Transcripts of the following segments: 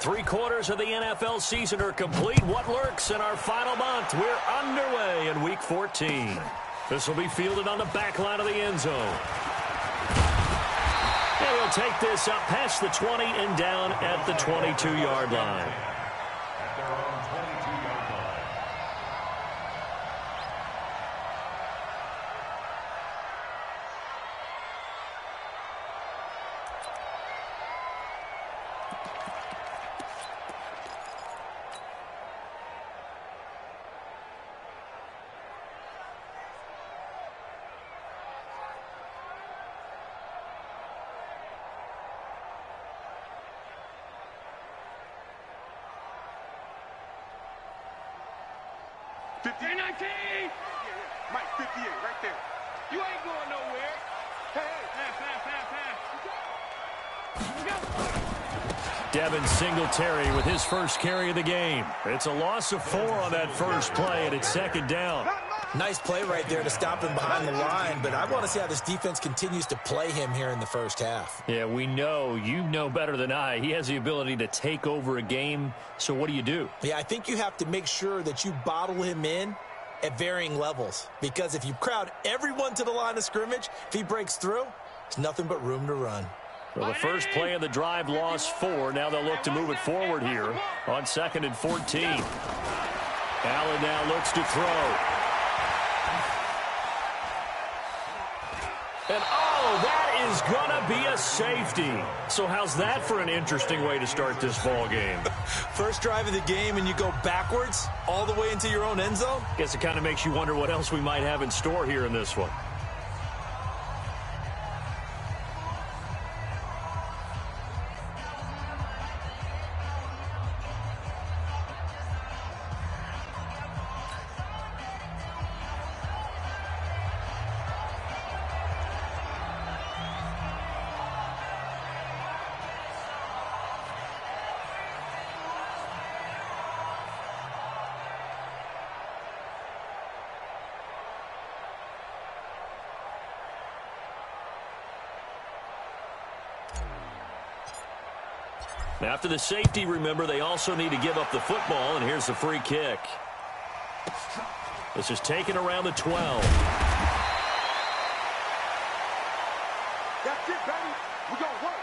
Three-quarters of the NFL season are complete. What lurks in our final month? We're underway in Week 14. This will be fielded on the back line of the end zone. And he'll take this up past the 20 and down at the 22-yard line. Mike, 58, right there. You ain't going nowhere. Hey, pass. Devin Singletary with his first carry of the game. It's a loss of 4 on that first play, and it's second down. Nice play right there to stop him behind the line, but I want to see how this defense continues to play him here in the first half. Yeah, we know. You know better than I. He has the ability to take over a game, so what do you do? Yeah, I think you have to make sure that you bottle him in at varying levels, because if you crowd everyone to the line of scrimmage, if he breaks through, there's nothing but room to run. Well, the first play of the drive lost 4. Now they'll look to move it forward here on 2nd and 14. Allen now looks to throw. And, oh, that is going to be a safety. So how's that for an interesting way to start this ball game? First drive of the game, and you go backwards all the way into your own end zone? Guess it kind of makes you wonder what else we might have in store here in this one. After the safety, remember, they also need to give up the football, and here's the free kick. This is taken around the 12. That's it, baby. We're going to work.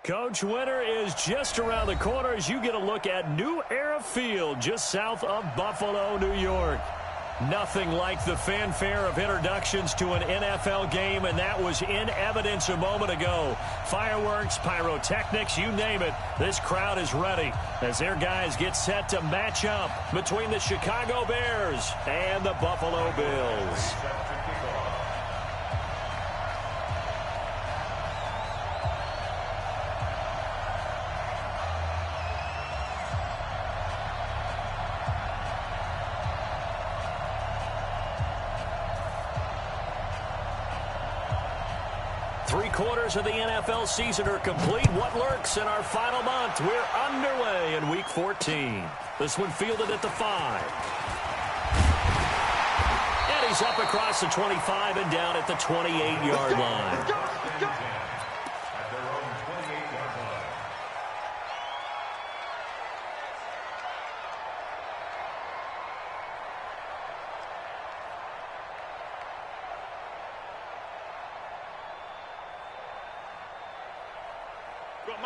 Coach, winter is just around the corner as you get a look at New Era Field just south of Buffalo, New York. Nothing like the fanfare of introductions to an NFL game, and that was in evidence a moment ago. Fireworks, pyrotechnics, you name it. This crowd is ready as their guys get set to match up between the Chicago Bears and the Buffalo Bills. Three-quarters of the NFL season are complete. What lurks in our final month? We're underway in Week 14. This one fielded at the 5. And he's up across the 25 and down at the 28-yard line.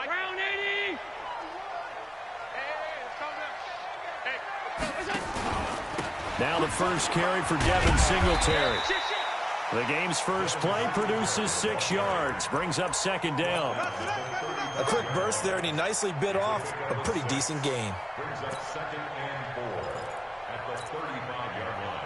Round 80! Now the first carry for Devin Singletary. The game's first play produces 6 yards, brings up second down. A quick burst there, and he nicely bit off a pretty decent gain. Brings up second and 4 at the 35-yard line.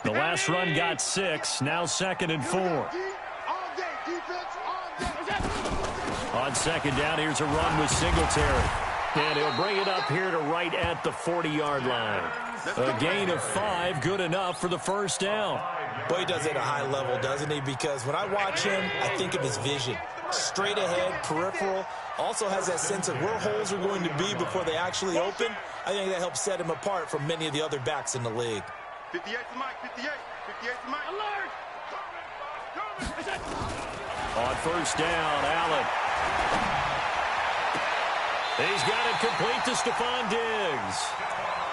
The last run got 6, now second and 4. On second down, here's a run with Singletary. And he'll bring it up here to right at the 40-yard line. A gain of 5, good enough for the first down. Boy, he does it at a high level, doesn't he? Because when I watch him, I think of his vision. Straight ahead, peripheral. Also has that sense of where holes are going to be before they actually open. I think that helps set him apart from many of the other backs in the league. 58 to Mike, 58. 58 to Mike. Alert! On first down, Allen. He's got it complete to Stephon Diggs.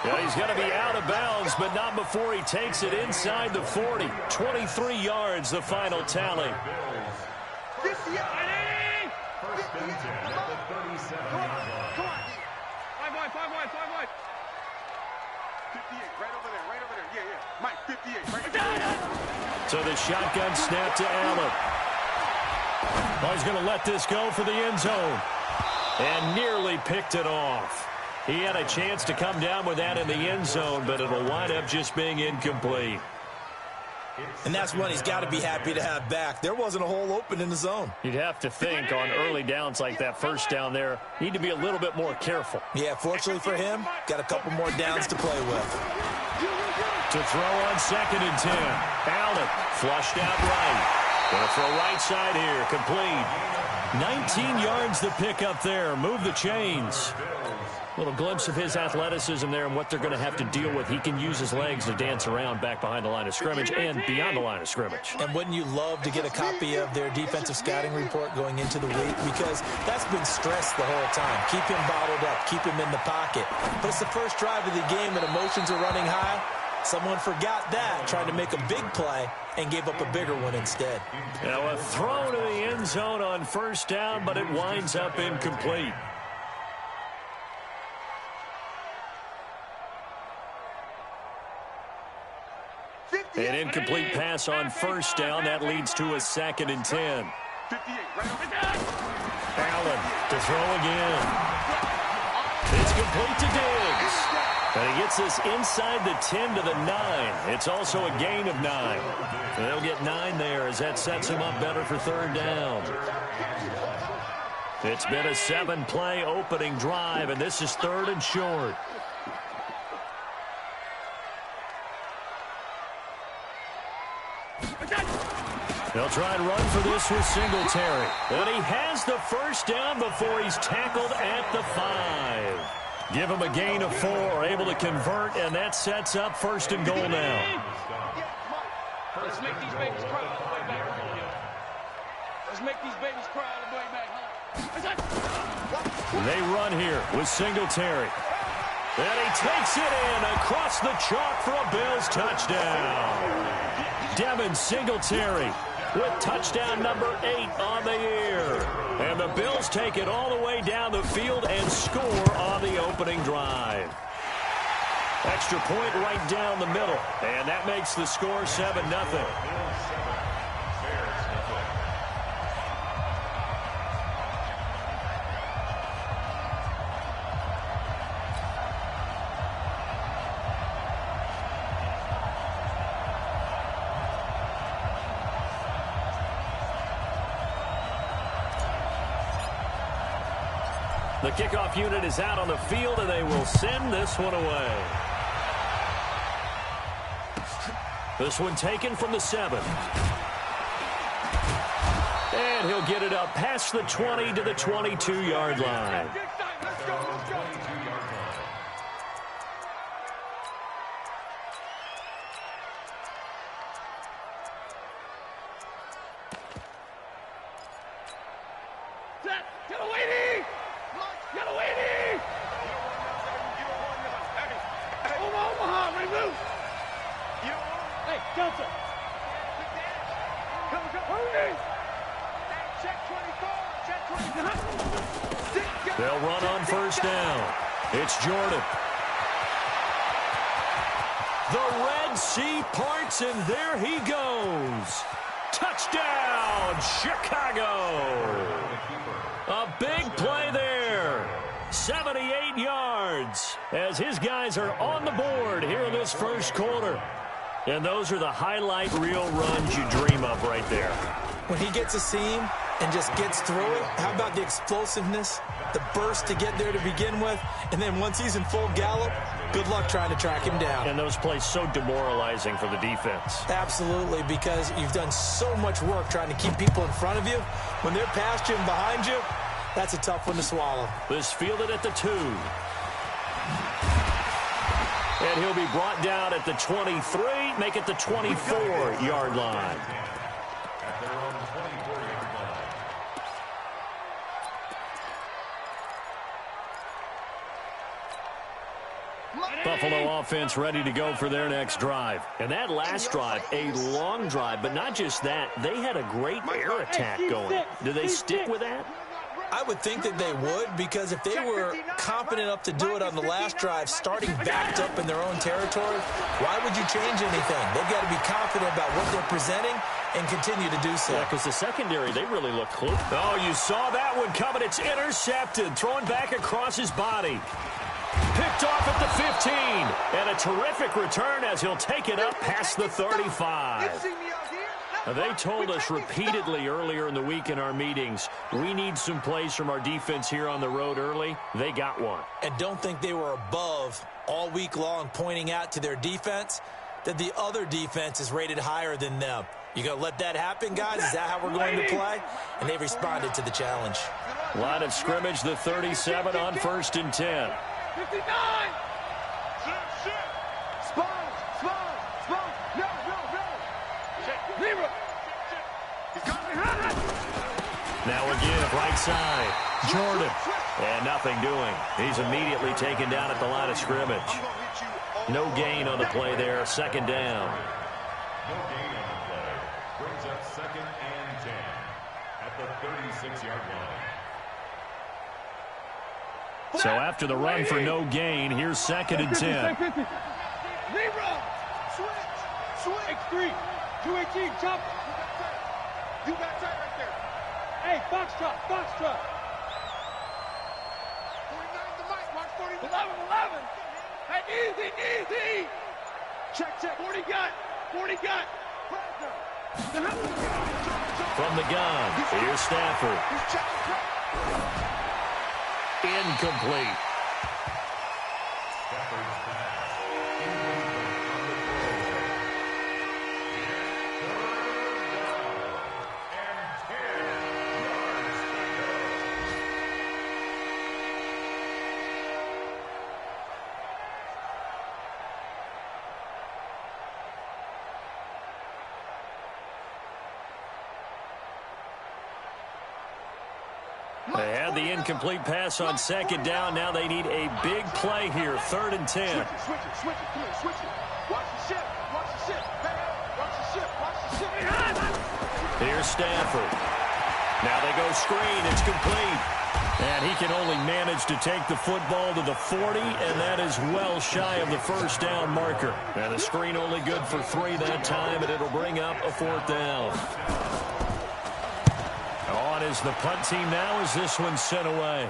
Yeah, he's going to be out of bounds, but not before he takes it inside the 40. 23 yards, the final tally. 58. 58. First and 10 at the 37-yard line. Come on. 5 wide, 5 wide, 5 wide. 58, right over there, right over there. Yeah, yeah. Mike, 58, right there. So the shotgun snap to Allen. Oh, he's going to let this go for the end zone. And nearly picked it off. He had a chance to come down with that in the end zone, but it'll wind up just being incomplete. And that's one he's got to be happy to have back. There wasn't a hole open in the zone. You'd have to think on early downs like that first down there, need to be a little bit more careful. Yeah, fortunately for him, got a couple more downs to play with. To throw on second and 10. Allen flushed out right. Going to throw right side here, complete. 19 yards the pick up there. Move the chains. Little glimpse of his athleticism there and what they're going to have to deal with. He can use his legs to dance around back behind the line of scrimmage and beyond the line of scrimmage. And wouldn't you love to get a copy of their defensive scouting report going into the week? Because that's been stressed the whole time. Keep him bottled up. Keep him in the pocket. But it's the first drive of the game and emotions are running high. Someone forgot that, tried to make a big play, and gave up a bigger one instead. Now a throw to the end zone on first down, but it winds up incomplete. An incomplete pass on first down. That leads to a second and 10. 58, right over there. Allen to throw again. It's complete to Diggs. And he gets this inside the 10 to the 9. It's also a gain of 9. And they'll get 9 there as that sets him up better for third down. It's been a 7-play opening drive, and this is third and short. They'll try and run for this with Singletary. And he has the first down before he's tackled at the 5. Give him a gain of 4, able to convert, and that sets up first and goal now. Let's make these babies cry all the way back. Let's make these babies cry all the way back home. They run here with Singletary. And he takes it in across the chalk for a Bills touchdown. Devin Singletary with touchdown number 8 on the year. And the Bills take it all the way down the field and score on the opening drive. Extra point right down the middle. And that makes the score 7-0. The kickoff unit is out on the field, and they will send this one away. This one taken from the 7. And he'll get it up past the 20 to the 22-yard line. Let's go, let's go. They'll run on first down. It's Jordan. The Red Sea parts, and there he goes. Touchdown, Chicago. A big play there. 78 yards as his guys are on the board here in this first quarter. And those are the highlight reel runs you dream of right there. When he gets a seam and just gets through it, how about the explosiveness, the burst to get there to begin with, and then once he's in full gallop, good luck trying to track him down. And those plays so demoralizing for the defense. Absolutely, because you've done so much work trying to keep people in front of you. When they're past you and behind you, that's a tough one to swallow. This fielded at the 2. And he'll be brought down at the 23, make it the 24-yard line. Buffalo offense ready to go for their next drive. And that last drive, a long drive, but not just that, they had a great air attack going. Do they stick with that? I would think that they would, because if they were confident enough to do it on the last drive, starting backed up in their own territory, why would you change anything? They've got to be confident about what they're presenting and continue to do so. Yeah, because the secondary, they really look close. Oh, you saw that one coming. It's intercepted, thrown back across his body. Picked off at the 15, and a terrific return as he'll take it up past the 35. Now, they told us repeatedly earlier in the week in our meetings, we need some plays from our defense here on the road early. They got one. And don't think they were above all week long, pointing out to their defense that the other defense is rated higher than them. You going to let that happen, guys? Is that how we're going to play? And they responded to the challenge. Line of scrimmage, the 37 on 1st and 10. 59! Now again, right side, Jordan. And nothing doing. He's immediately taken down at the line of scrimmage. No gain on the play there, 2nd down. No gain on the play. Brings up 2nd and 10 at the 36-yard line. So after the run for no gain, here's 2nd and 10. Zero! Switch! X3! 218, chop! You got tight right there. Hey, box truck! 49 the mic, Mark 49. 11! Hey, easy! Check. 40 gun! From the gun, here's Stafford. Incomplete. Stafford's pass. They had the incomplete pass on second down. Now they need a big play here. 3rd and 10. Switch it. Come here, switch it. Watch the ship. Watch the ship. Watch the ship. Watch the ship. Here's Stafford. Now they go screen. It's complete. And he can only manage to take the football to the 40, and that is well shy of the first down marker. And the screen only good for 3 that time, and it'll bring up a 4th down. On is the punt team now as this one's sent away.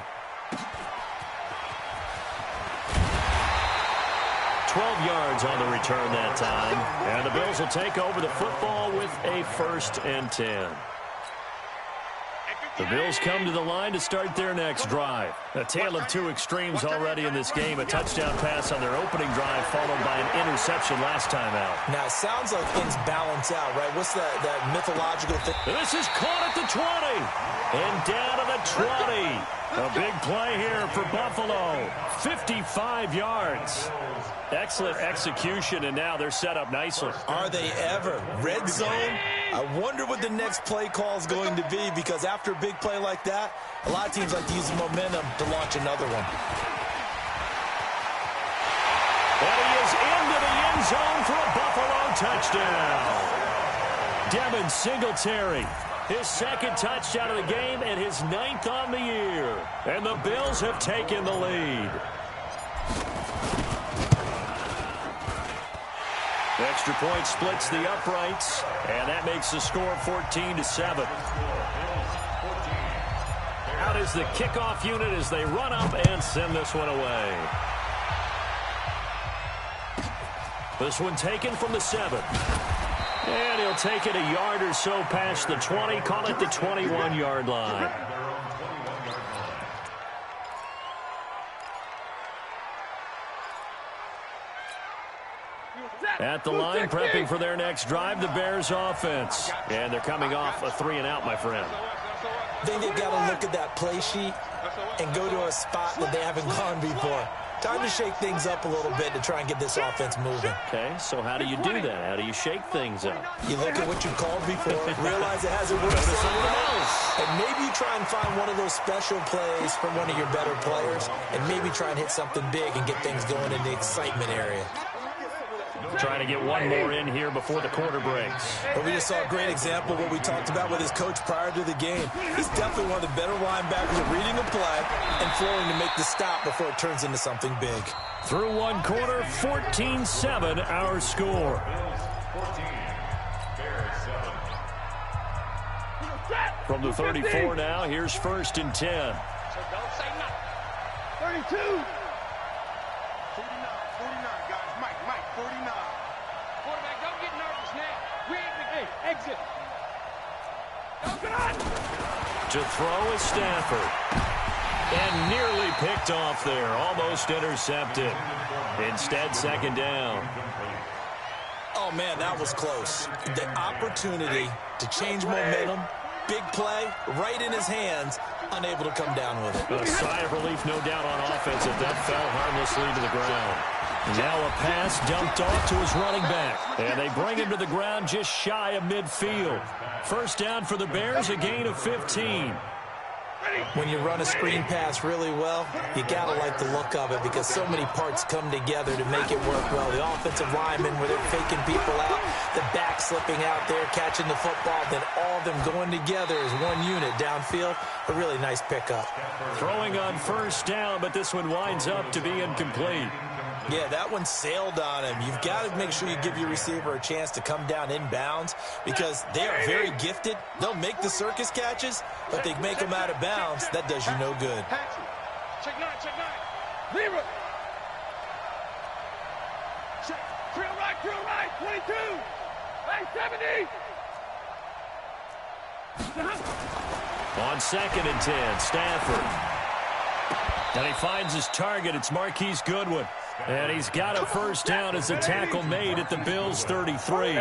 12 yards on the return that time. And the Bills will take over the football with a 1st and 10. The Bills come to the line to start their next drive. A tale of 2 extremes already in this game. A touchdown pass on their opening drive followed by an interception last time out. Now, it sounds like things balance out, right? What's that mythological thing? This is caught at the 20. And down to the 20. A big play here for Buffalo. 55 yards. Excellent execution, and now they're set up nicely. Are they ever? Red zone? I wonder what the next play call is going to be, because after a big play like that, a lot of teams like to use the momentum to launch another one. And he is into the end zone for a Buffalo touchdown. Devin Singletary, his 2nd touchdown of the game and his 9th on the year. And the Bills have taken the lead. Extra point splits the uprights, and that makes the score 14-7. Out is the kickoff unit as they run up and send this one away. This one taken from the 7. And he'll take it a yard or so past the 20, call it the 21-yard line. At the line, prepping for their next drive, the Bears offense. And they're coming off a 3-and-out, my friend. I think they've got to look at that play sheet and go to a spot that they haven't gone before. Time to shake things up a little bit to try and get this offense moving. Okay, so how do you do that? How do you shake things up? You look at what you called before, realize it hasn't worked somewhere else, and maybe you try and find one of those special plays from one of your better players, and maybe try and hit something big and get things going in the excitement area. Trying to get one more in here before the quarter breaks. But we just saw a great example of what we talked about with his coach prior to the game. He's definitely one of the better linebackers at reading a play and flowing to make the stop before it turns into something big. Through one quarter, 14-7 our score. 14, Bears 7. From the 34 now, here's 1st and 10. So don't say nothing. 32. 49, guys. Mike, 49. Quarterback, don't get nervous now. We ain't the game. Exit. Oh, God! To throw is Stafford. And nearly picked off there. Almost intercepted. Instead, 2nd down. Oh, man, that was close. The opportunity to change momentum, big play, right in his hands, unable to come down with it. A sigh of relief, no doubt, on offense if that fell harmlessly to the ground. Now a pass dumped off to his running back. And they bring him to the ground just shy of midfield. 1st down for the Bears, a gain of 15. When you run a screen pass really well, you got to like the look of it because so many parts come together to make it work well. The offensive linemen, where they're faking people out, the back slipping out there, catching the football, then all of them going together as one unit downfield. A really nice pickup. Throwing on 1st down, but this one winds up to be incomplete. Yeah, that one sailed on him. You've got to make sure you give your receiver a chance to come down inbounds because they are very gifted. They'll make the circus catches, but they make them out of bounds. That does you no good. Check 9. Zero. Check. Drill right. 22. Hey, 70. On 2nd and 10, Stafford. And he finds his target. It's Marquise Goodwin. And he's got a 1st down as a tackle made at the Bills' 33.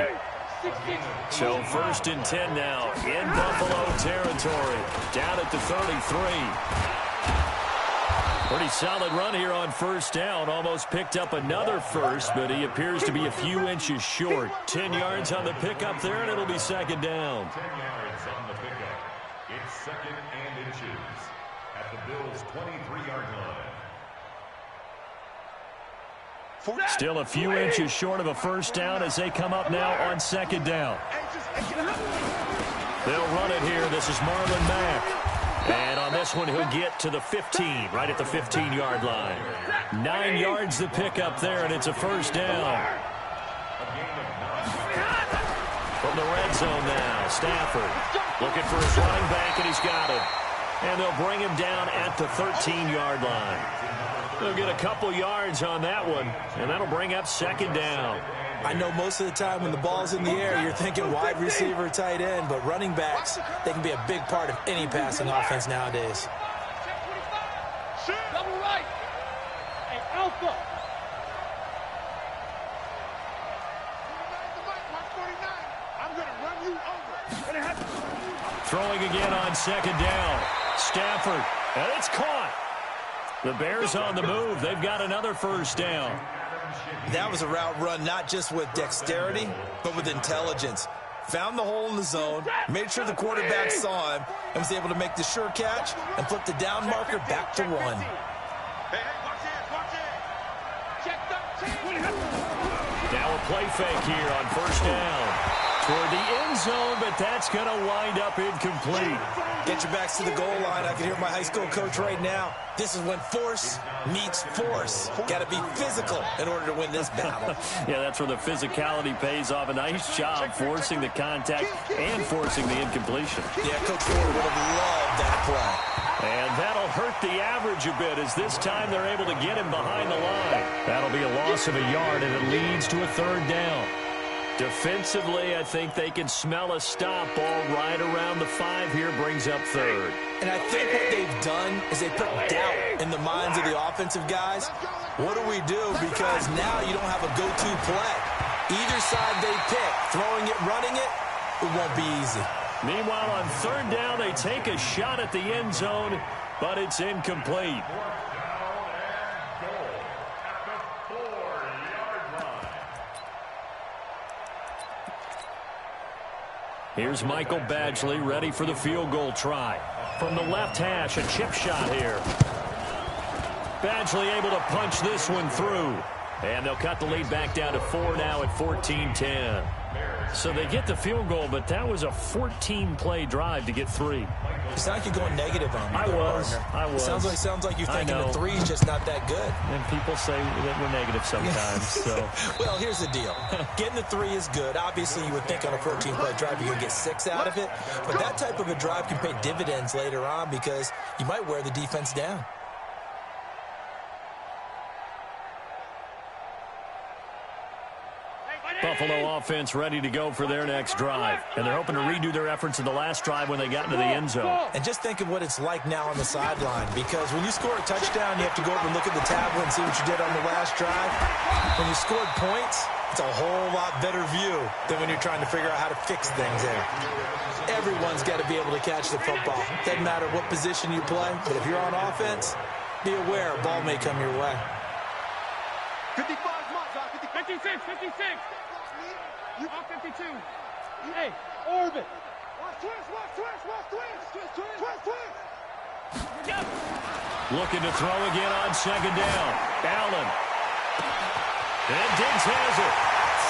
So 1st and 10 now in Buffalo territory. Down at the 33. Pretty solid run here on 1st down. Almost picked up another first, but he appears to be a few inches short. 10 yards on the pickup there, and it'll be 2nd down. 10 yards on the pickup. It's 2nd and inches. at the Bills' 23-yard line. Still a few inches short of a first down as they come up now on second down. They'll run it here. This is Marlon Mack. And on this one, he'll get to the 15, right at the 15-yard line. 9 yards to pick up there, and it's a first down. From the red zone now, Stafford looking for his running back, and he's got it. And they'll bring him down at the 13-yard line. They'll get a couple yards on that one, and that'll bring up second down. I know most of the time when the ball's in the air, you're thinking wide receiver, tight end, but running backs, they can be a big part of any passing offense nowadays. Double right. Hey, Alpha. I'm going to run you over. Throwing again on second down. Stafford, and it's caught. The Bears on the move. They've got another first down. That was a route run not just with dexterity, but with intelligence. Found the hole in the zone, made sure the quarterback saw him, and was able to make the sure catch and flip the down marker back to run. Hey, watch it. Check 13. Now a play fake here on first down. Toward the end zone, but that's going to wind up incomplete. Get your backs to the goal line. I can hear my high school coach right now. This is when force meets force. Got to be physical in order to win this battle. Yeah, that's where the physicality pays off. A nice job forcing the contact and forcing the incompletion. Yeah, Coach Ford would have loved that play. And that'll hurt the average a bit as this time they're able to get him behind the line. That'll be a loss of a yard, and it leads to a third down. Defensively, I think they can smell a stop. Ball right around the 5 here, brings up third. And I think what they've done is they put doubt in the minds of the offensive guys. What do we do? Because now you don't have a go-to play. Either side they pick, throwing it, running it, it won't be easy. Meanwhile, on third down, they take a shot at the end zone, but it's incomplete. Here's Michael Badgley ready for the field goal try. From the left hash, a chip shot here. Badgley able to punch this one through. And they'll cut the lead back down to 4 now at 14-10. So they get the field goal, but that was a 14-play drive to get 3. You sound like you're going negative on me. I was. Sounds like you're thinking the 3 is just not that good. And people say that we're negative sometimes. So, well, here's the deal. Getting the 3 is good. Obviously, you would think on a 14-play drive you're going to get 6 out of it. But that type of a drive can pay dividends later on because you might wear the defense down. Buffalo offense ready to go for their next drive. And they're hoping to redo their efforts in the last drive when they got into the end zone. And just think of what it's like now on the sideline, because when you score a touchdown, you have to go over and look at the tablet and see what you did on the last drive. When you scored points, it's a whole lot better view than when you're trying to figure out how to fix things there. Everyone's got to be able to catch the football. Doesn't matter what position you play, but if you're on offense, be aware a ball may come your way. 55 marks, 56, 56. You are 52. Hey, orbit. Looking to throw again on second down. Allen. And Diggs has it.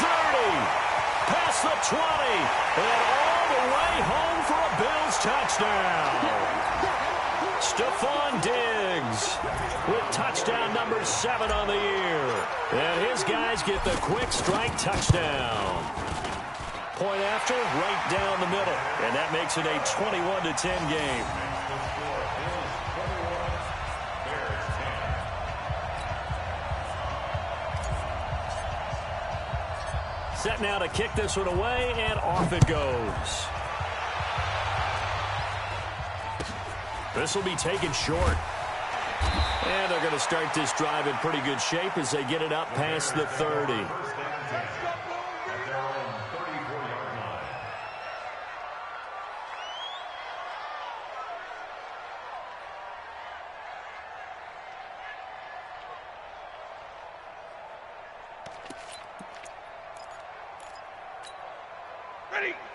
30. Past the 20. And all the way home for a Bills touchdown. Stephon Diggs with touchdown number 7 on the year. And his guys get the quick strike touchdown. Point after, right down the middle. And that makes it a 21-10 game. Set now to kick this one away, and off it goes. This will be taken short. And they're going to start this drive in pretty good shape as they get it up past the 30.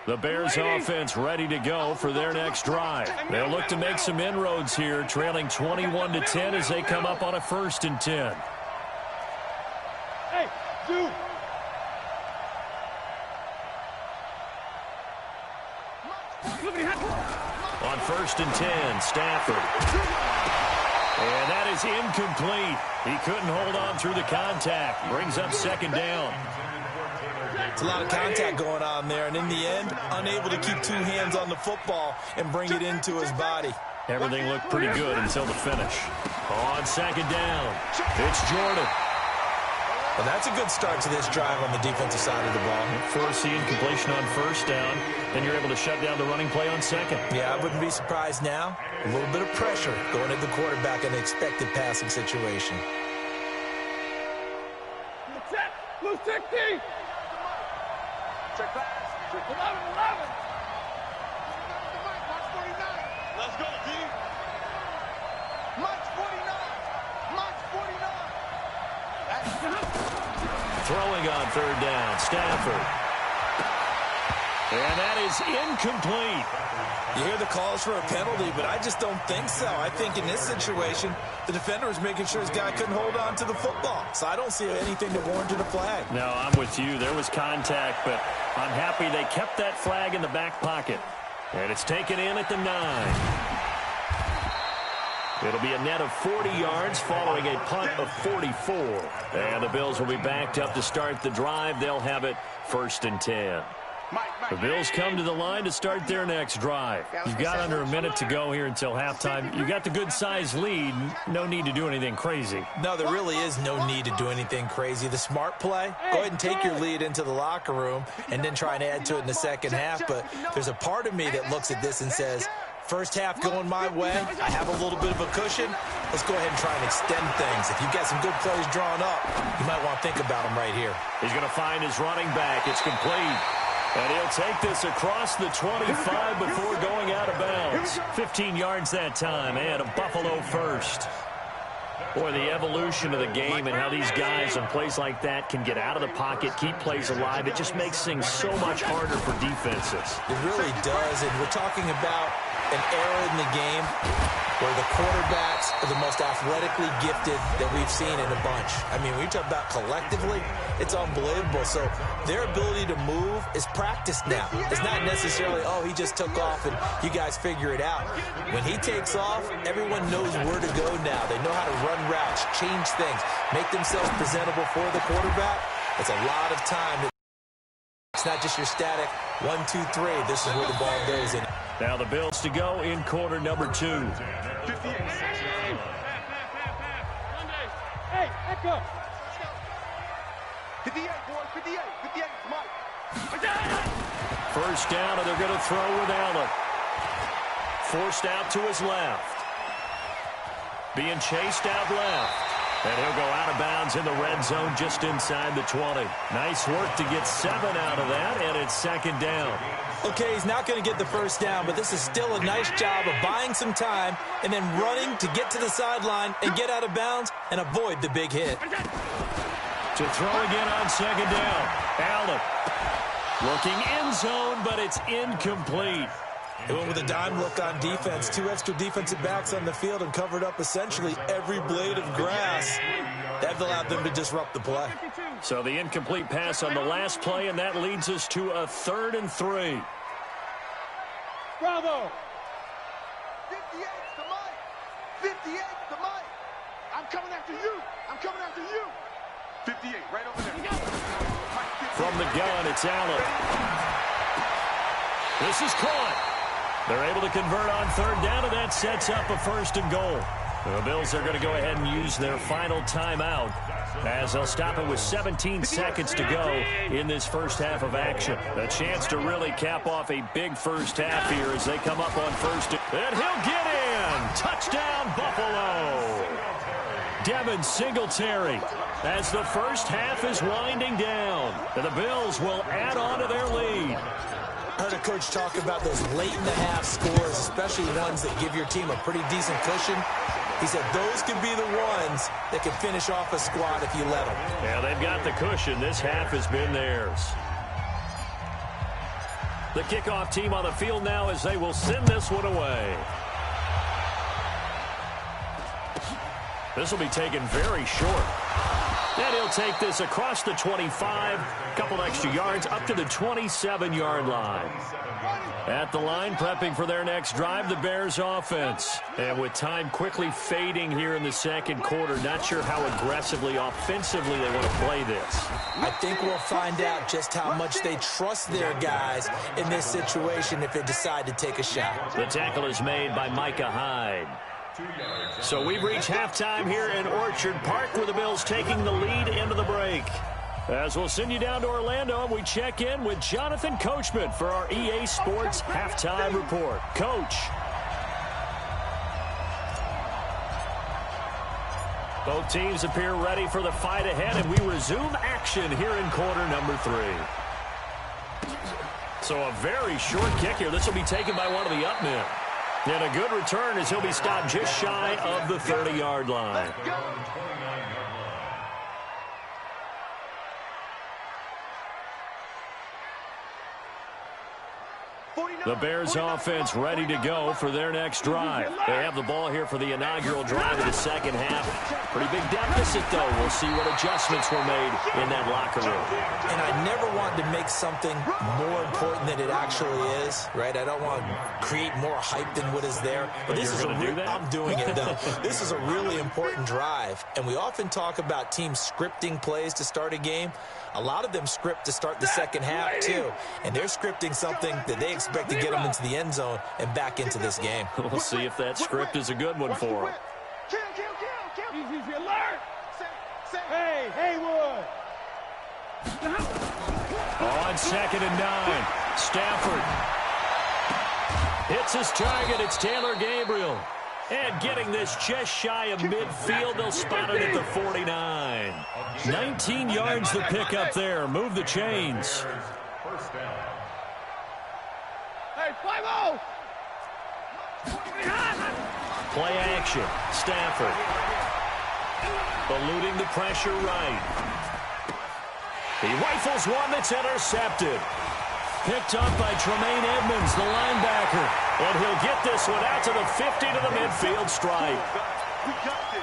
The Bears offense ready to go for their next drive. They'll look to make some inroads here, trailing 21-10 as they come up on a 1st and 10. Hey, dude. On 1st and 10, Stafford. And that is incomplete. He couldn't hold on through the contact. Brings up 2nd down. It's a lot of contact going on there, and in the end, unable to keep 2 hands on the football and bring it into his body. Everything looked pretty good until the finish. On 2nd down, it's Jordan. Well, that's a good start to this drive on the defensive side of the ball. Force the incompletion on 1st down, then you're able to shut down the running play on 2nd. Yeah, I wouldn't be surprised now. A little bit of pressure going at the quarterback in an expected passing situation. Blue 60. Check pass. 11. Let's go, D. Mike's 49. Mike's 49. Throwing on 3rd down, Stafford. And that is incomplete. You hear the calls for a penalty, but I just don't think so. I think in this situation, the defender was making sure his guy couldn't hold on to the football. So I don't see anything that warranted a flag. No, I'm with you. There was contact, but I'm happy they kept that flag in the back pocket. And it's taken in at the 9. It'll be a net of 40 yards following a punt of 44. And the Bills will be backed up to start the drive. They'll have it 1st and 10. The Bills come to the line to start their next drive. You've got under a minute to go here until halftime. You've got the good-sized lead. No need to do anything crazy. No, there really is no need to do anything crazy. The smart play, go ahead and take your lead into the locker room and then try and add to it in the second half. But there's a part of me that looks at this and says, first half going my way, I have a little bit of a cushion. Let's go ahead and try and extend things. If you've got some good plays drawn up, you might want to think about them right here. He's going to find his running back. It's complete. And he'll take this across the 25 before going out of bounds. 15 yards that time, and a Buffalo first. Boy, the evolution of the game and how these guys in plays like that can get out of the pocket, keep plays alive, it just makes things so much harder for defenses. It really does, and we're talking about an era in the game where the quarterbacks are the most athletically gifted that we've seen in a bunch. I mean, when you talk about collectively, it's unbelievable. So their ability to move is practiced now. It's not necessarily, oh, he just took off and you guys figure it out. When he takes off, everyone knows where to go now. They know how to run routes, change things, make themselves presentable for the quarterback. It's a lot of time. It's not just your static 1, 2, 3. This is where the ball goes in. Now the Bills to go in quarter number 2. 58. Hey, echo. 58, boys. 58. 58. Mike. First down, and they're going to throw with Allen. Forced out to his left. Being chased out left. And he'll go out of bounds in the red zone just inside the 20. Nice work to get 7 out of that, and it's 2nd down. Okay, he's not going to get the first down, but this is still a nice job of buying some time and then running to get to the sideline and get out of bounds and avoid the big hit. To throw again on 2nd down. Allen looking end zone, but it's incomplete. It went with a dime look on defense. 2 extra defensive backs on the field and covered up essentially every blade of grass. That allowed them to disrupt the play. So the incomplete pass on the last play, and that leads us to a 3rd and 3. Bravo. 58 to Mike. 58 to Mike. I'm coming after you. I'm coming after you. 58, right over there. From the gun, it's Allen. This is caught. They're able to convert on 3rd down, and that sets up a 1st and goal. The Bills are going to go ahead and use their final timeout as they'll stop it with 17 seconds to go in this first half of action. A chance to really cap off a big first half here as they come up on 1st. And he'll get in. Touchdown, Buffalo. Devin Singletary as the first half is winding down. And the Bills will add on to their lead. I heard a coach talk about those late-in-the-half scores, especially ones that give your team a pretty decent cushion. He said those could be the ones that can finish off a squad if you let them. Yeah, they've got the cushion. This half has been theirs. The kickoff team on the field now as they will send this one away. This will be taken very short. And he'll take this across the 25, a couple extra yards, up to the 27-yard line. At the line, prepping for their next drive, the Bears offense. And with time quickly fading here in the second quarter, not sure how aggressively, offensively they want to play this. I think we'll find out just how much they trust their guys in this situation if they decide to take a shot. The tackle is made by Micah Hyde. So we've reached halftime here in Orchard Park with the Bills taking the lead into the break. As we'll send you down to Orlando, and we check in with Jonathan Coachman for our EA Sports Halftime Report. Coach. Both teams appear ready for the fight ahead, and we resume action here in quarter number 3. So a very short kick here. This will be taken by one of the up men. And a good return as he'll be stopped just shy of the 30-yard line. The Bears offense ready to go for their next drive. They have the ball here for the inaugural drive of the second half. Pretty big deficit, though. We'll see what adjustments were made in that locker room. And I never want to make something more important than it actually is, right? I don't want to create more hype than what is there. But this is I'm doing it, though. This is a really important drive. And we often talk about teams scripting plays to start a game. A lot of them script to start the second half, too. And they're scripting something that they expect to get them into the end zone and back into this game. We'll see if that script is a good one for them. Easy, alert! Hey, Haywood! On 2nd and 9, Stafford hits his target. It's Taylor Gabriel. And getting this just shy of midfield, they'll spot it at the 49. 19 yards to pick up there. Move the chains. First down. Hey, 5-0! Play action. Stafford. Eluding the pressure right. He rifles one that's intercepted. Picked up by Tremaine Edmonds, the linebacker. And he'll get this one out to the 50 to the midfield stripe.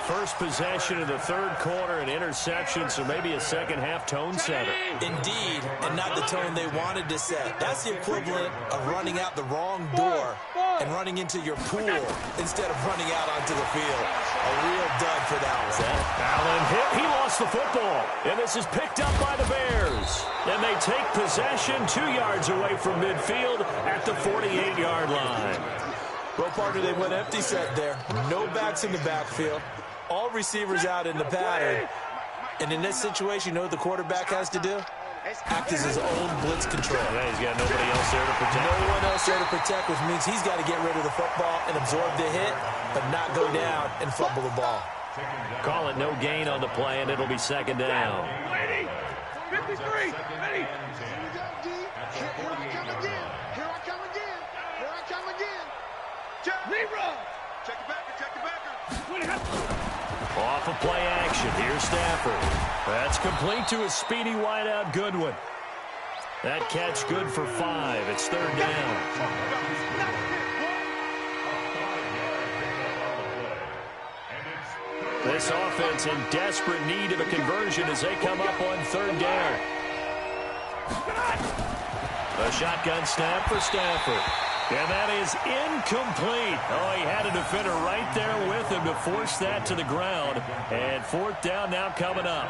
First possession of the third quarter, an interception, so maybe a second-half tone setter. Indeed, and not the tone they wanted to set. That's the equivalent of running out the wrong door and running into your pool instead of running out onto the field. A real dud for that one. Allen hit. He lost the football. And this is picked up by the Bears. And they take possession 2 yards away from midfield at the 48-yard line. Well, partner, they went empty set there. No backs in the backfield. All receivers out in the pattern. And in this situation, you know what the quarterback has to do? Act as his own blitz control. Yeah, he's got nobody else there to protect. No one else there to protect, which means he's got to get rid of the football and absorb the hit, but not go down and fumble the ball. Call it no gain on the play, and it'll be second down. 53, ready? Here I come again. Here I come again. Here I come again. Rerun! Check the backer, check the backer. Off of play action. Here's Stafford. That's complete to a speedy wideout Goodwin. That catch good for 5. It's third down. This offense in desperate need of a conversion as they come up on third down. A shotgun snap for Stafford. And that is incomplete. Oh, he had a defender right there with him to force that to the ground. And fourth down now coming up.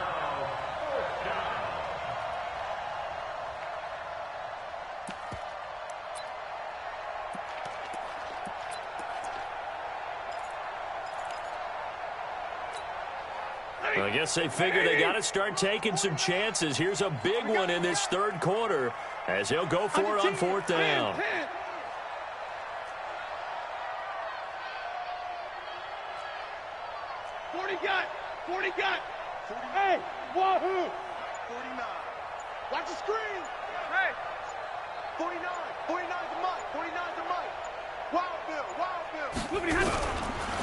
I guess they figure they got to start taking some chances. Here's a big one in this third quarter as he'll go for it on fourth down. 40 got. Hey, wahoo. 49. Watch the screen. Hey. 49. 49 to Mike. 49 to Mike. Wild Bill. Wild Bill.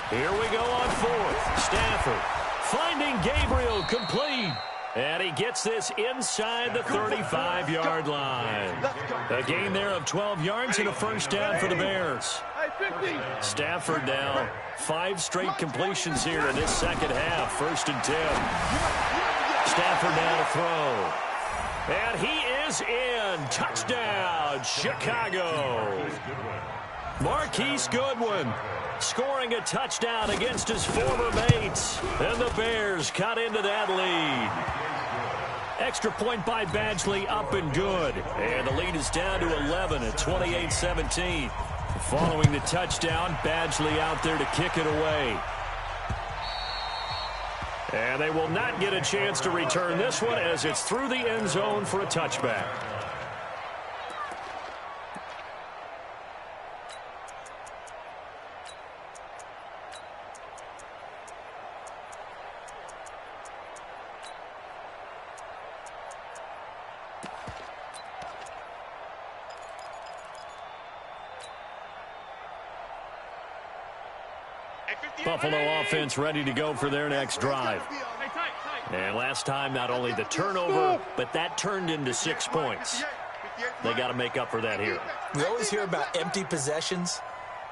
Here we go on fourth. Stafford finding Gabriel complete. And he gets this inside the 35-yard line. A gain there of 12 yards and a first down for the Bears. Stafford now 5 straight completions here in this second half. 1st and 10. Stafford now to throw. And he is in. Touchdown, Chicago. Marquise Goodwin scoring a touchdown against his former mates. And the Bears cut into that lead. Extra point by Badgley, up and good. And the lead is down to 11 at 28-17. Following the touchdown, Badgley out there to kick it away. And they will not get a chance to return this one as it's through the end zone for a touchback. Buffalo offense ready to go for their next drive. And last time, not only the turnover, but that turned into 6 points. They got to make up for that here. We always hear about empty possessions,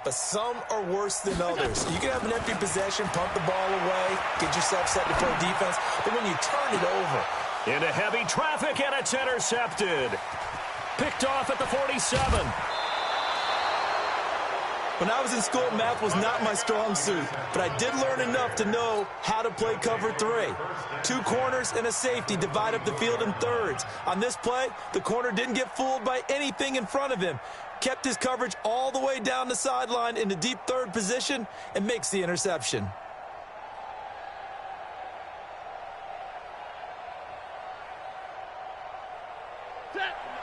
but some are worse than others. You can have an empty possession, pump the ball away, get yourself set to play defense, but when you turn it over. Into heavy traffic, and it's intercepted. Picked off at the 47. When I was in school, math was not my strong suit, but I did learn enough to know how to play cover 3. 2 corners and a safety divide up the field in thirds. On this play, the corner didn't get fooled by anything in front of him. Kept his coverage all the way down the sideline in the deep third position and makes the interception.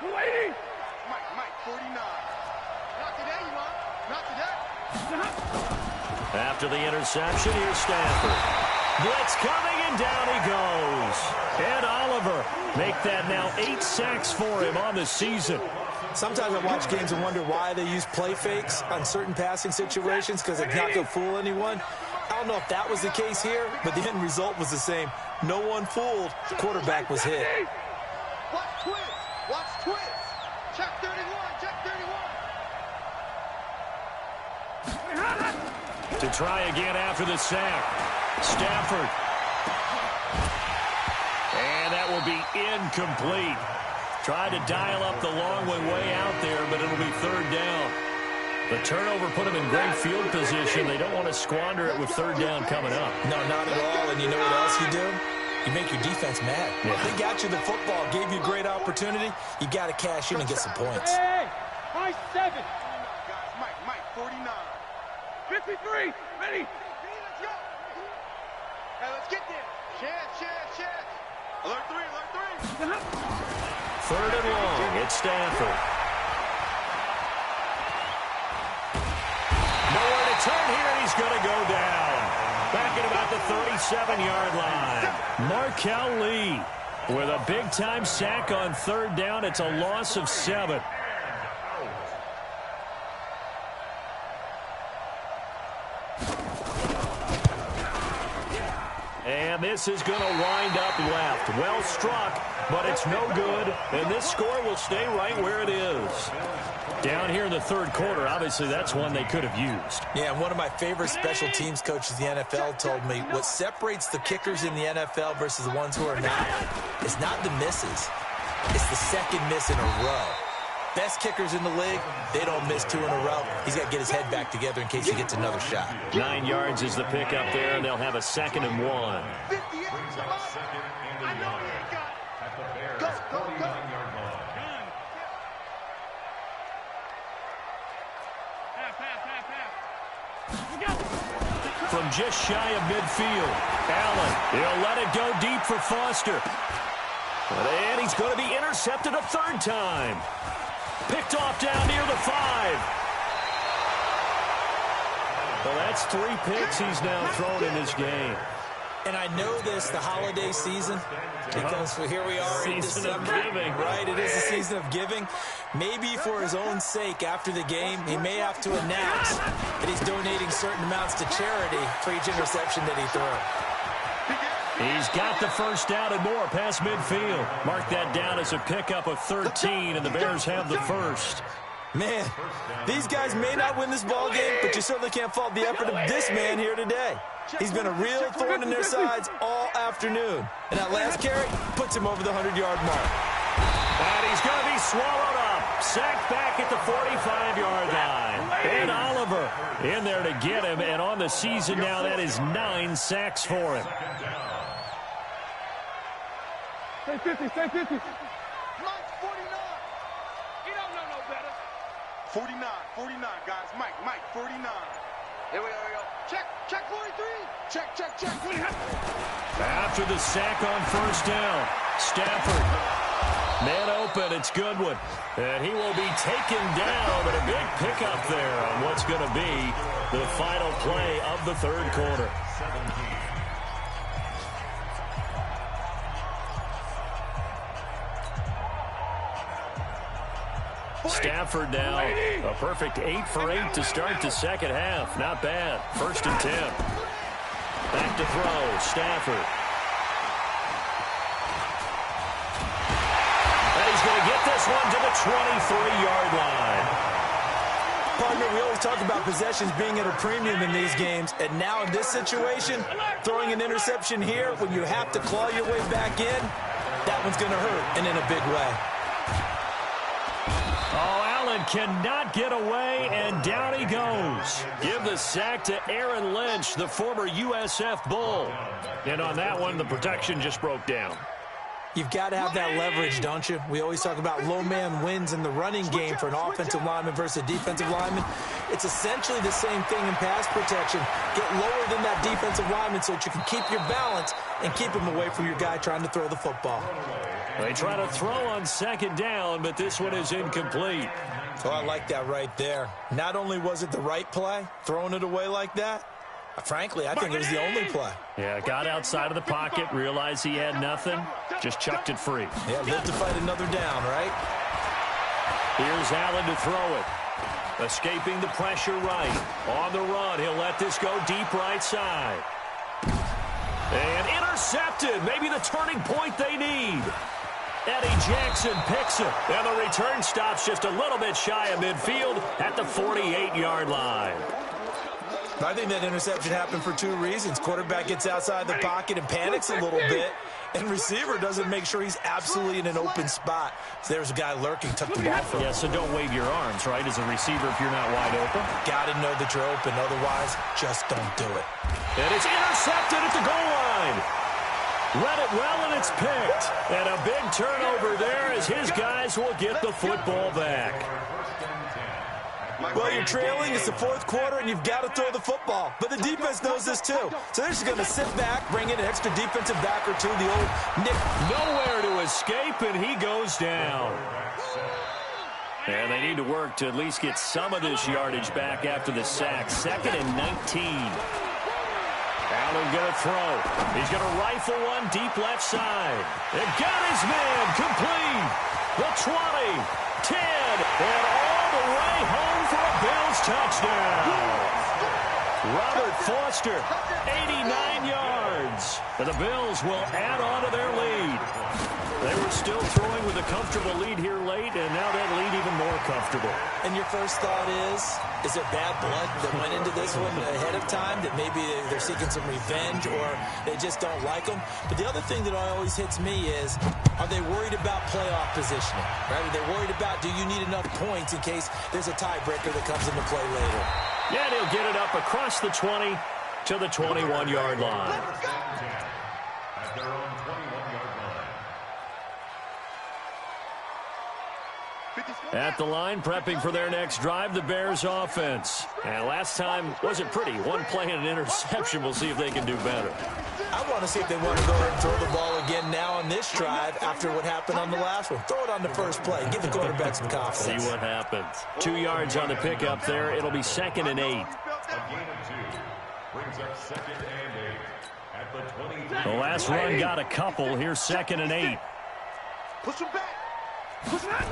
Waiting. Mike, 49. Not today, you want? Not today. After the interception, here's Stafford. Blitz coming, and down he goes. Ed Oliver make that now 8 sacks for him on the season. Sometimes I watch games and wonder why they use play fakes on certain passing situations, because it's not going to fool anyone. I don't know if that was the case here, but the end result was the same. No one fooled. The quarterback was hit. Watch twist. Watch twist. Check 31. Check 31. To try again after the sack. Stafford. And that will be incomplete. Tried to dial up the long one way out there, but it'll be 3rd down. The turnover put them in great field position. They don't want to squander it with 3rd down coming up. No, not at all. And you know what else you do? You make your defense mad. Yeah. They got you the football, gave you a great opportunity. You got to cash in and get some points. Hey, high 7. Guys, Mike, 49. 53, ready. Let's go. Hey, let's get there. Chance. Alert 3. 3rd and long. It's Stafford. Nowhere to turn here, and he's going to go down. Back at about the 37-yard line. Markel Lee with a big-time sack on 3rd down. It's a loss of 7. And this is going to wind up left. Well struck, but it's no good. And this score will stay right where it is. Down here in the 3rd quarter, obviously that's one they could have used. Yeah, and one of my favorite special teams coaches in the NFL told me what separates the kickers in the NFL versus the ones who are not is not the misses. It's the second miss in a row. Best kickers in the league, they don't miss 2 in a row. He's got to get his head back together in case he gets another shot. 9 yards is the pickup there, and they'll have a 2nd and 1. 58. I know he ain't got it. Go. From just shy of midfield, Allen, he'll let it go deep for Foster. And he's going to be intercepted a 3rd time. Picked off down near the 5. Well, that's 3 picks he's now thrown in this game. And I know this, the holiday season, because here we are in December. Right, it is the season of giving. Maybe for his own sake, after the game, he may have to announce that he's donating certain amounts to charity for each interception that he threw. He's got the first down and more past midfield. Mark that down as a pickup of 13, and the Bears have the first. Man, these guys may not win this ball game, but you certainly can't fault the effort of this man here today. He's been a real thorn in their sides all afternoon. And that last carry puts him over the 100-yard mark. And he's going to be swallowed up. Sacked back at the 45-yard line. And Oliver in there to get him. And on the season now, that is 9 sacks for him. Stay 50, stay 50. Mike, 49. He don't know no better. 49, guys. Mike, 49. Here we go. Check 43. Check. After the sack on first down, Stafford. Man open, it's Goodwin. And he will be taken down, but a big pickup there on what's going to be the final play of the third quarter. Stafford now a perfect 8 for 8 to start the second half. Not bad. 1st and 10. Back to throw. Stafford. And he's going to get this one to the 23-yard line. Partner, we always talk about possessions being at a premium in these games, and now in this situation, throwing an interception here when you have to claw your way back in, that one's going to hurt, and in a big way. Oh, Allen cannot get away, and down he goes. Give the sack to Aaron Lynch, the former USF Bull. And on that one, the protection just broke down. You've got to have that leverage, don't you? We always talk about low man wins in the running game for an offensive lineman versus a defensive lineman. It's essentially the same thing in pass protection. Get lower than that defensive lineman so that you can keep your balance and keep him away from your guy trying to throw the football. They try to throw on second down, but this one is incomplete. Oh, I like that right there. Not only was it the right play, throwing it away like that, frankly, I think it was the only play. Yeah, got outside of the pocket, realized he had nothing, just chucked it free. Yeah, lived to fight another down, right? Here's Allen to throw it. Escaping the pressure right. On the run, he'll let this go deep right side. And intercepted. Maybe the turning point they need. Eddie Jackson picks it. And the return stops just a little bit shy of midfield at the 48-yard line. I think that interception happened for 2 reasons. Quarterback gets outside the pocket and panics a little bit, and receiver doesn't make sure he's absolutely in an open spot. So there's a guy lurking, took the ball from him. Yeah, so don't wave your arms, right, as a receiver if you're not wide open. Got to know that you're open. Otherwise, just don't do it. And it's intercepted at the goal line. Read it well, and it's picked. And a big turnover there as his guys will get the football back. Well, you're trailing. It's the 4th quarter, and you've got to throw the football. But the defense knows this, too. So they're just going to sit back, bring in an extra defensive back or two, the old Nick. Nowhere to escape, and he goes down. And they need to work to at least get some of this yardage back after the sack. 2nd and 19. Allen going to throw. He's going to rifle one deep left side. And got his man complete. The 20, 10, and all the way home for a Bills touchdown. Robert Foster, 89 yards. And the Bills will add on to their lead. They were still throwing with a comfortable lead here late, and now that lead even more comfortable. And your first thought is there bad blood that went into this one ahead of time, that maybe they're seeking some revenge or they just don't like them? But the other thing that always hits me is, are they worried about playoff positioning? Right? Are they worried about, do you need enough points in case there's a tiebreaker that comes into play later? Yeah, he'll get it up across the 20 to the 21-yard line. At their own 21-yard line. At the line, prepping for their next drive, the Bears offense. And last time wasn't pretty. One play and an interception. We'll see if they can do better. I want to see if they want to go ahead and throw the ball again now on this drive after what happened on the last one. Throw it on the first play. Give the quarterback some confidence. See what happens. 2 yards on the pickup there. It'll be 2nd and 8. A gain of 2 brings up 2nd and 8 at the 23. The last run got a couple. Here's 2nd and 8. Push him back. Push him back.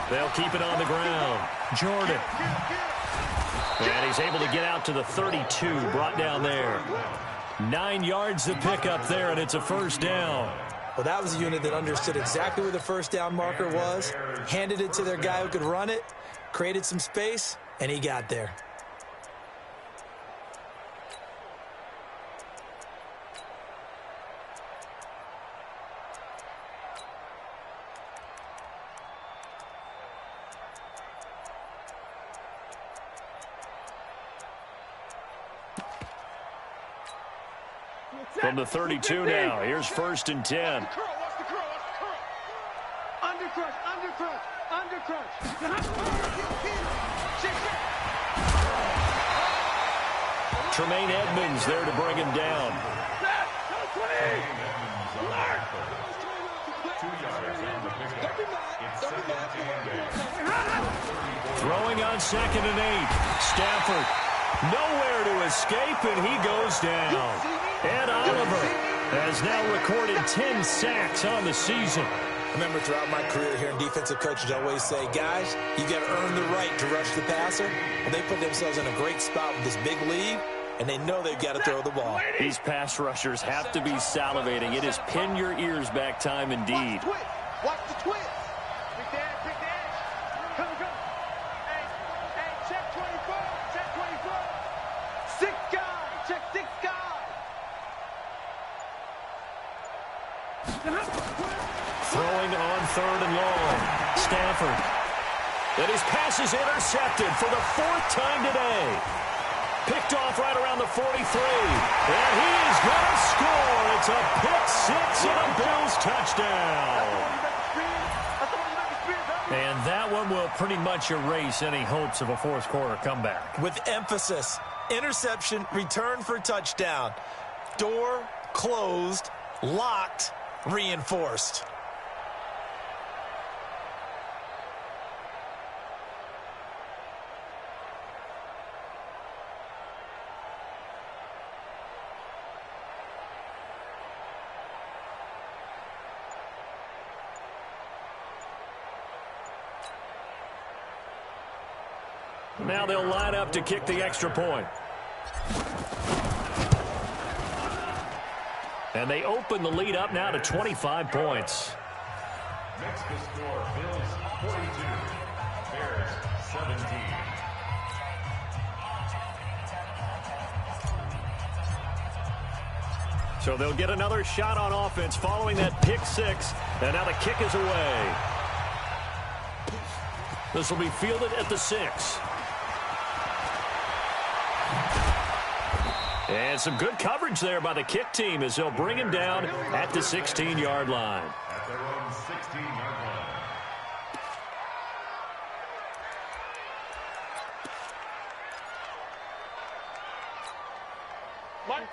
They'll keep it on the ground. Jordan. And he's able to get out to the 32, brought down there. 9 yards to pick up there, and it's a first down. Well, that was a unit that understood exactly where the first down marker was, handed it to their guy who could run it, created some space, and he got there. From the 32 now, here's 1st and 10. Watch the curl. Under crunch. Tremaine Edmonds there to bring him down. 2 yards on the pickup. It's 2nd and 10. Throwing on 2nd and 8. Stafford nowhere to escape, and he goes down. Ed Oliver has now recorded 10 sacks on the season. I remember throughout my career hearing defensive coaches always say, guys, you got to earn the right to rush the passer. And they put themselves in a great spot with this big lead, and they know they've got to throw the ball. These pass rushers have to be salivating. It is pin your ears back time indeed. Watch the twist. Big dash. Come. Hey, check 24. Check 24. 6 guys. Check 6 guys. Throwing on 3rd and long. Stafford. And his pass is intercepted for the 4th time today. Picked off right around the 43. And he is going to score. It's a pick 6 and a Bills touchdown. And that one will pretty much erase any hopes of a 4th quarter comeback. With emphasis, interception, return for touchdown. Door closed, locked, reinforced. Now they'll line up to kick the extra point. And they open the lead up now to 25 points. Next to score, Bills 42, Bears 17. So they'll get another shot on offense following that pick 6. And now the kick is away. This will be fielded at the 6. And some good coverage there by the kick team as they'll bring him down at the 16-yard line. At their own 16-yard line.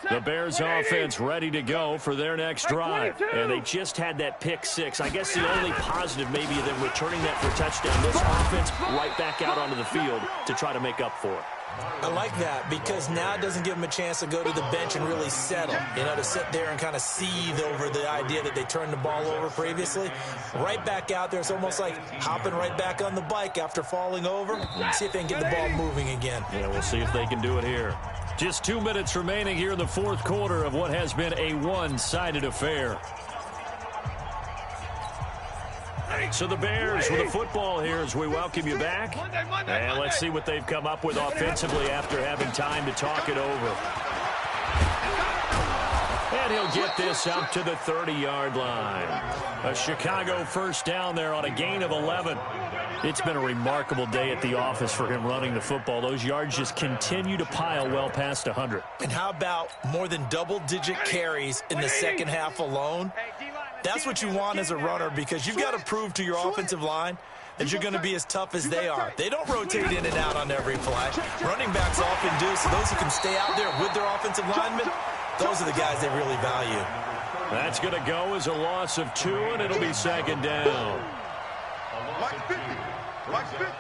The Bears offense ready to go for their next drive. And they just had that pick 6. I guess the only positive maybe them returning that for a touchdown. This offense right back out onto the field to try to make up for it. I like that because now it doesn't give them a chance to go to the bench and really settle, to sit there and kind of seethe over the idea that they turned the ball over previously. Right back out there, it's almost like hopping right back on the bike after falling over. See if they can get the ball moving again. Yeah, we'll see if they can do it here. Just 2 minutes remaining here in the 4th quarter of what has been a one-sided affair. So the Bears with the football here as we welcome you back. And let's see what they've come up with offensively after having time to talk it over. And he'll get this up to the 30-yard line. A Chicago first down there on a gain of 11. It's been a remarkable day at the office for him running the football. Those yards just continue to pile well past 100. And how about more than double-digit carries in the second half alone? That's what you want as a runner because you've got to prove to your offensive line that you're going to be as tough as they are. They don't rotate in and out on every play. Running backs often do, so those who can stay out there with their offensive linemen, those are the guys they really value. That's going to go as a loss of 2, and it'll be 2nd down. Like 50. Like 50. Man,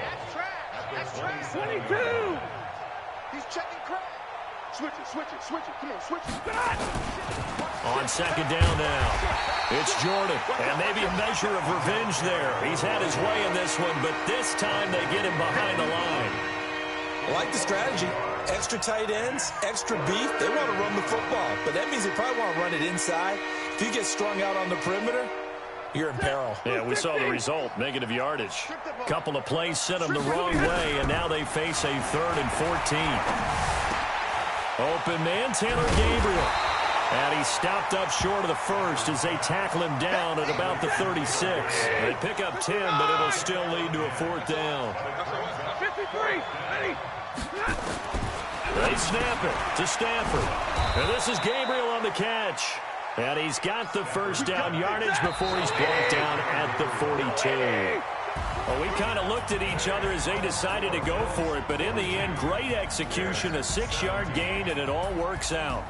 that's trash. That's trash. 22. He's checking crack. Switch it. Come on, switch it. On 2nd down now, it's Jordan. And maybe a measure of revenge there. He's had his way in this one, but this time they get him behind the line. I like the strategy. Extra tight ends, extra beef, they want to run the football. But that means they probably want to run it inside. If you get strung out on the perimeter, you're in peril. Yeah, we saw the result, negative yardage. Couple of plays sent them the wrong way, and now they face a 3rd and 14. Open man, Taylor Gabriel. And he's stopped up short of the first as they tackle him down at about the 36. They pick up 10, but it'll still lead to a 4th down. 53. They snap it to Stafford. And this is Gabriel on the catch. And he's got the first down yardage before he's brought down at the 42. Well, we kind of looked at each other as they decided to go for it, but in the end, great execution, a 6-yard gain, and it all works out.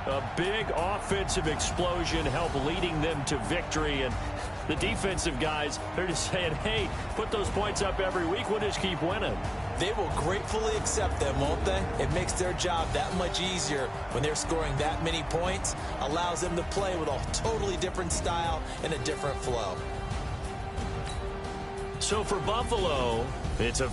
A big offensive explosion helped leading them to victory, and the defensive guys, they're just saying, hey, put those points up every week, we'll just keep winning. They will gratefully accept them, won't they? It makes their job that much easier when they're scoring that many points, allows them to play with a totally different style and a different flow. So for Buffalo, it's a